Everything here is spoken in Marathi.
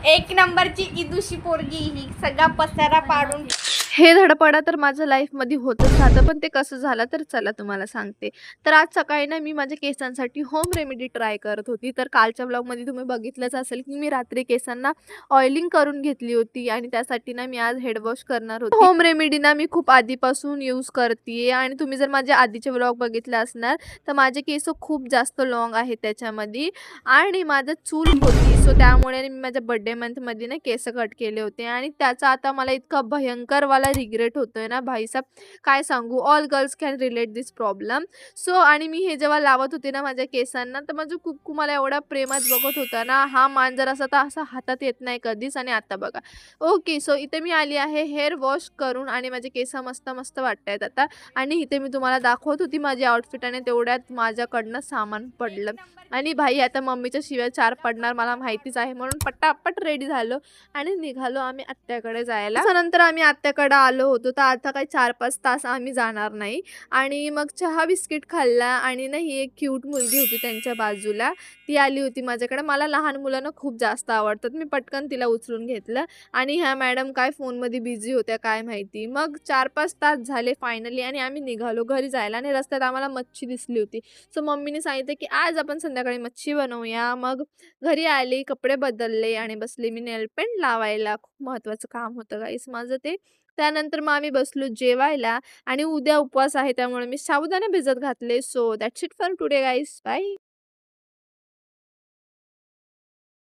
एक नंबरची इदुशी पोरगी ही सगळा पसारा पाडून. हे धडपडा तर माझ्या लाईफमध्ये होतच राहतं, पण ते कसं झालं तर चला तुम्हाला सांगते. तर आज सकाळी ना मी माझ्या केसांसाठी होम रेमेडी ट्राय करत होती. तर कालच्या ब्लॉगमध्ये तुम्ही बघितलंच असेल की मी रात्री केसांना ऑइलिंग करून घेतली होती आणि त्यासाठी ना मी आज हेड वॉश करणार होते. होम रेमेडी ना मी खूप आधीपासून यूज करते आणि तुम्ही जर माझे आधीचे ब्लॉग बघितले असणार तर माझे केस खूप जास्त लाँग आहेत त्याच्यामध्ये आणि माझं चूल होती. सो त्यामुळे मी माझ्या बर्थडे मंथमध्ये ना केस कट केले होते आणि त्याचा आता मला इतका भयंकरवाला रिग्रेट होतोय ना भाईसाहब, काय सांगू. All girls can relate this problem. So आणि मी हे जेव्हा लावत होते ना माझ्या केसांना तर माझं कुक्कू मला एवढा प्रेमात बघत होता ना, हा मांजर असा तर असा हातात येत नाही कधीच. आणि आता बघा. ओके, सो इथे मी आली आहे हेअर वॉश करून आणि माझे केस मस्त मस्त वाटतायत आता. आणि इथे मी तुम्हाला दाखवत होती माझी आउटफिट आणि तेवढ्यात माझ्याकडनं सामान पडलं आणि भाई आता मम्मीच्या शिवाय 4 पडणार मला माहितीच आहे, म्हणून पटापट रेडी झालो आणि निघालो आम्ही आत्याकडे जायला. त्यानंतर आम्ही आत्याकडे आलो होतो तर आता काही 4-5 तास आम्ही जाणार नाही. आणि मग चहा बिस्किट खाल्ला आणि ना ही एक क्यूट मुलगी होती त्यांच्या बाजूला, ती आली होती माझ्याकडे. मला लहान मुलांना खूप जास्त आवडतात. मी पटकन तिला उचलून घेतलं आणि ह्या मॅडम काय फोनमध्ये बिझी होत्या काय माहिती. मग 4-5 तास झाले फायनली आणि आम्ही निघालो घरी जायला आणि रस्त्यात आम्हाला मच्छी दिसली होती. सो मम्मीने सांगितलं की आज आपण संध्याकाळी मच्छी बनवूया. मग घरी आले, कपडे बदलले आणि बसले मी नेल पेंट लावायला. खूप महत्त्वाचं काम होतं गाईस माझं ते. त्यानंतर मग आम्ही बसलो जेवायला आणि उद्या उपवास आहे त्यामुळे मी साबुदाणे भिजत घातले. So that's it for today guys. Bye.